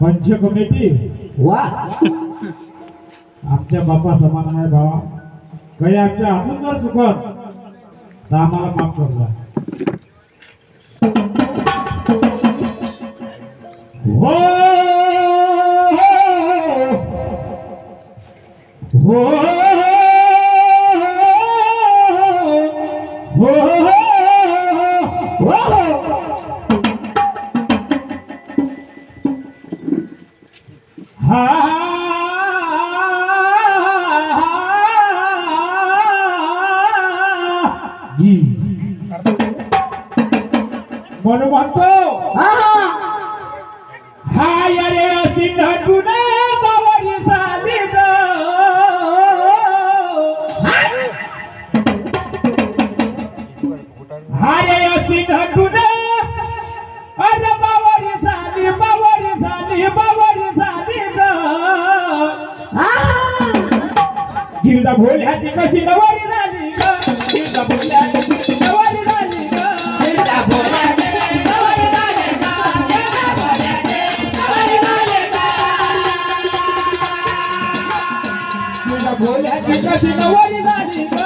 पंच कमिटी वा आमच्या बापा समान आहे भावा. काही आमच्या हातून जर चुकत तर आम्हाला माफ करजा. हो हो म्हणून म्हणतो हाय रे सिंधुन बावरी सालीद हाय रे सिंधुन अरे बावरी साली बावरी साली बावरी सालीद गिरदा भोल्याची कशी नवरी झाली ग. गिरदा भोल्याची नवरी झाली ग. गिरदा भोल्याची भोल्याची कशी नवरी झाली ग.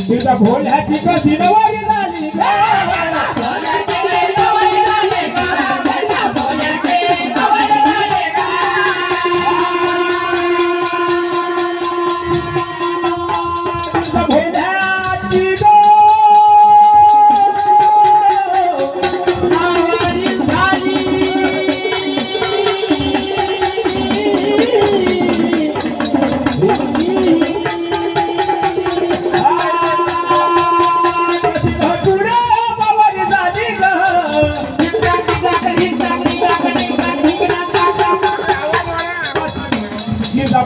तिचा भोल्याची कशी नवरी झाली ग.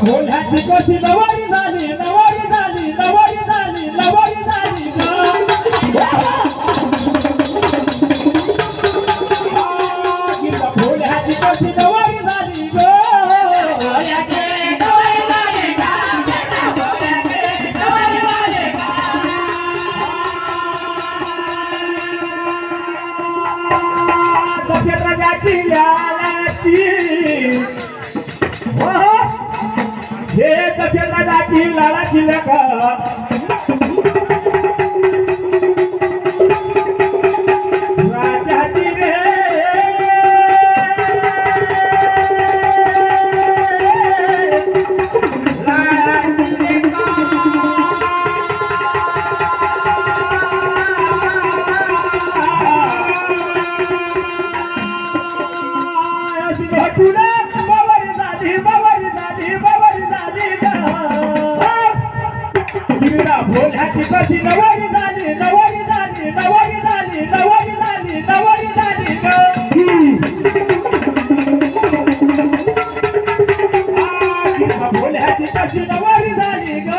भोल्याची कशी नवरी झाली नवरी झाली नवरी झाली नवरी झाली भोल्याची कशी नवरी झाली ग. दशरथाची लालाची हे दशरथाची लालाची लेका राजाची रे भोल्याची कशी नवरी झाली नवरी झाली नवरी झाली नवरी झाली नवरी झाली ग. भोल्याची कशी नवरी झाली ग.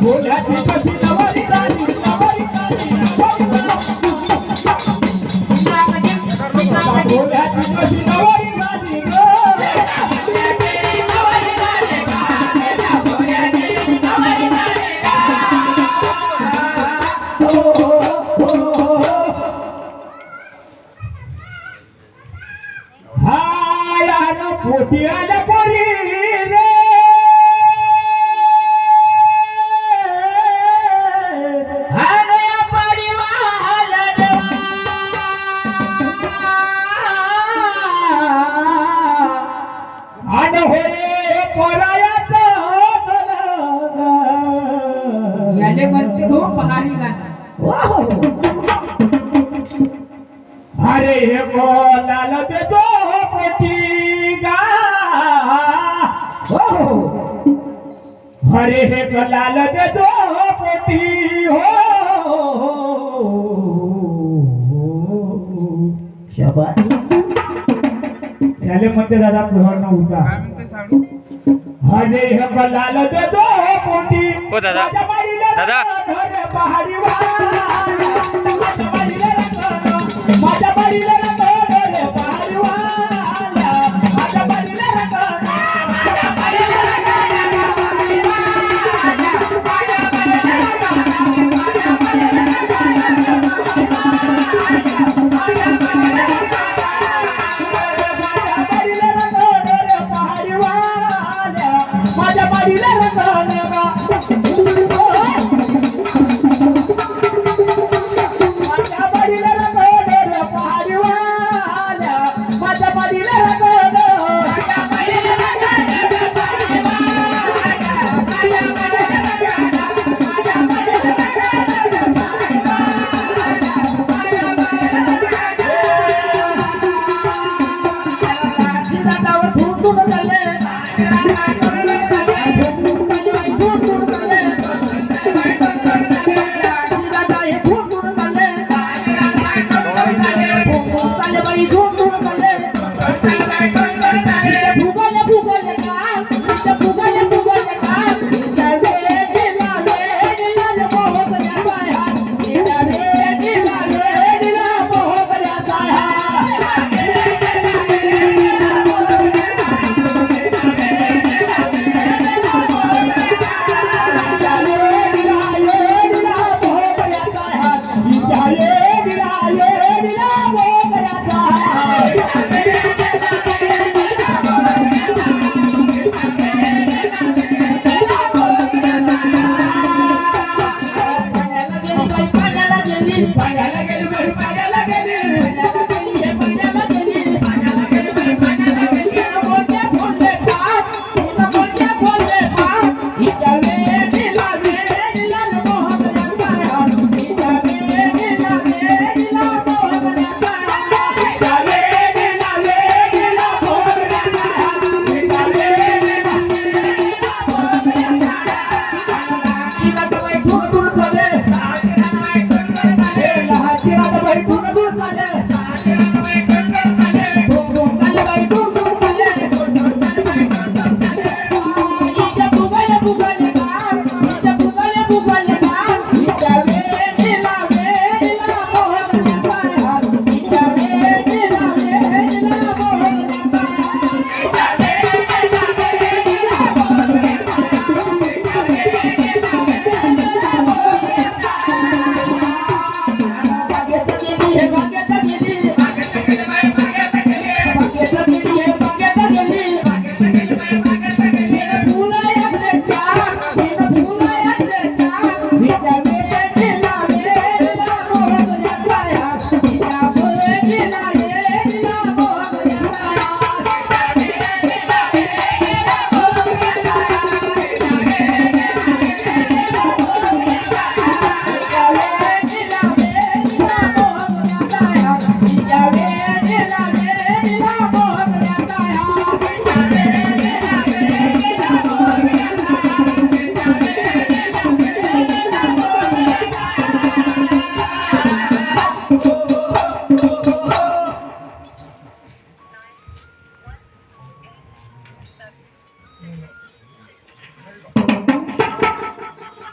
भोल्याची कशी नवरी झाली नवरी झाली भोल्याची कशी नवरी झाली ग. हो हरे हे कलाल देतो पोटी हो शाबास याले म्हणते दादा पुढं नव्हता हरे हे कलाल देतो पोटी हो दादा दादा पहाडी माझ्या बाईला पहाडी माझ्या बाईला माझ्या बाईला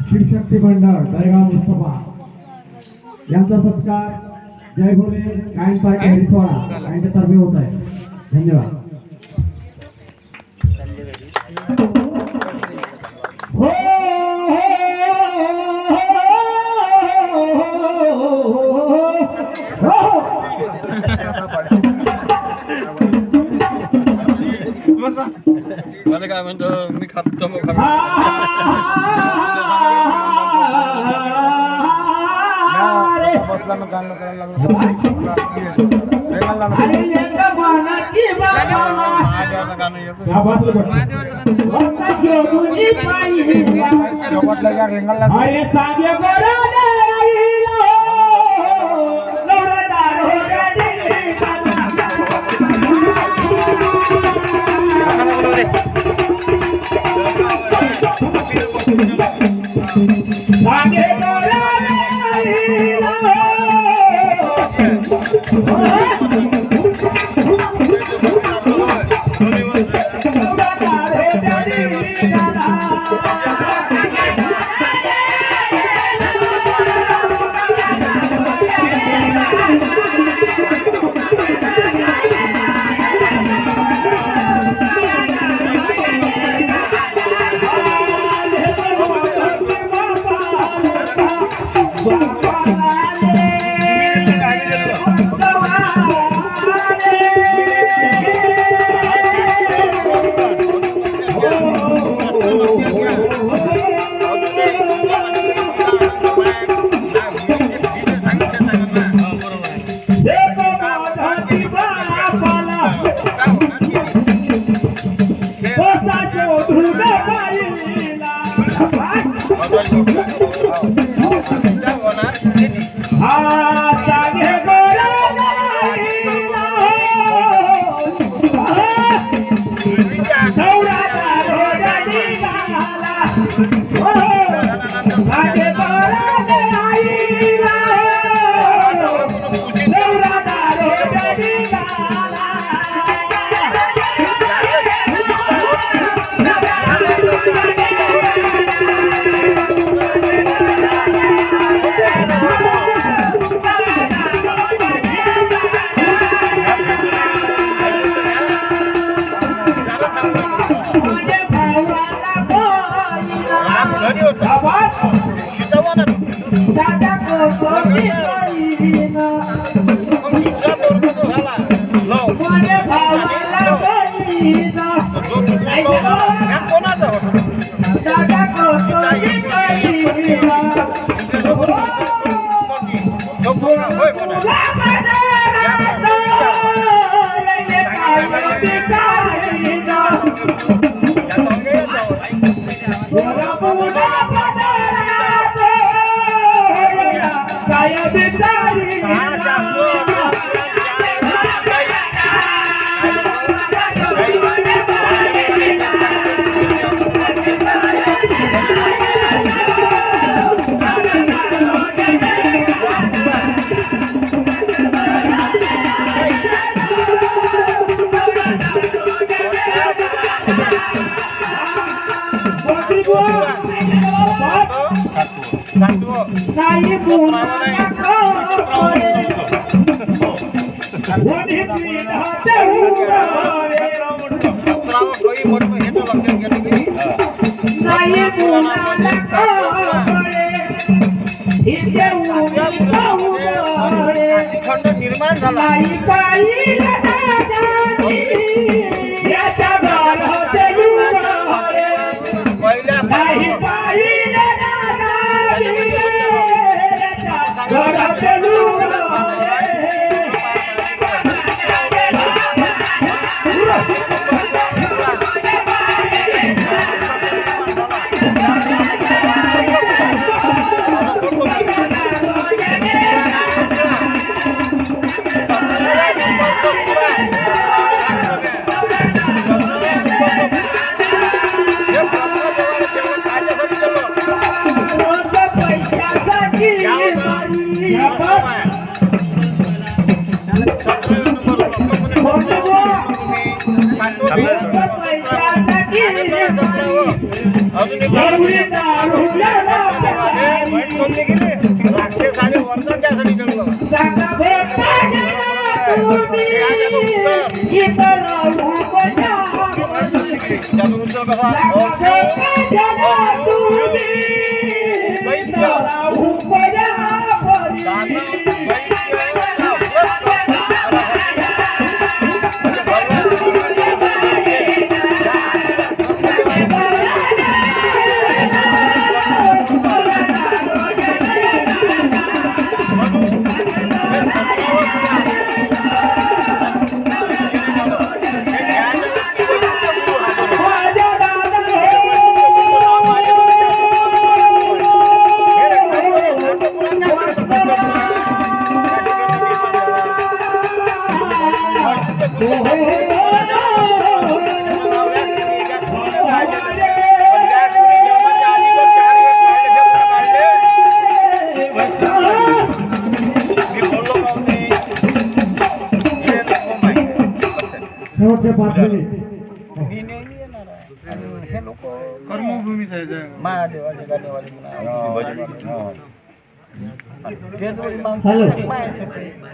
शिवशक्ती मंडळ दरेगाव मुस्तफा यांचा सत्कार जय भोले कायम पार्क हरिसवाडा यांच्या तर्फे होत आहे. धन्यवाद. हो मला काय म्हणतो मी खातो मग बसला गाणं करायला अरे सांगे बरं निर्माण झाला शेवटचे 5 मिनिट हे लोक कर्मभूमीच आहे जळगाव. महादेवाचे गाणेवाले हॅलो.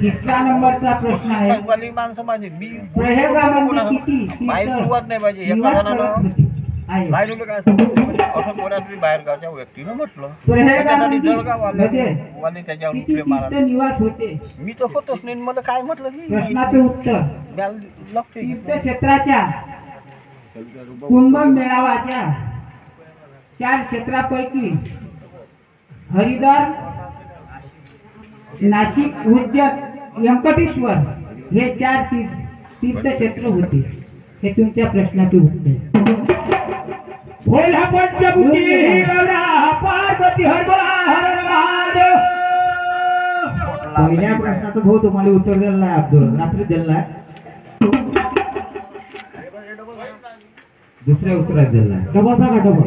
तिसरा नंबरचा प्रश्न आहे. माणसं माझी मी प्रयोगामध्ये किती बाहेर तीर्थ सुरुवात नाही पाहिजे एका निवास करत जणानं होते? आहे. राहिलेलं काय असं असं कोणातरी बाहेर गावच्या व्यक्तीनं म्हटलं प्रयोगामध्ये त्याच्यासाठी जळगाव मध्ये वाले त्याच्यावर किती उठले तीर्थ मारा निवास होते? मी तर होतोच नाही मला काय म्हटलं की प्रश्नाचे उत्तर. लक्ष तीर्थक्षेत्राच्या कुंभमेळावाच्या 4 क्षेत्रापैकी हरिद्वार, नाशिक, उज्जैन, व्यंकटेश्वर हे 4 तीर्थक्षेत्र होते. हे तुमच्या प्रश्नाचे उत्तर. भोला पंचमुखी गौरा पार्वती हर हर महादेव. पहिल्या प्रश्नाचं भाऊ तुम्हाला उत्तर दिलेलं आहे अब्दुल रात्री दिलेलं आहे. दुसऱ्या उत्तरात दिलेलं आहे. डबा सांगा डबा.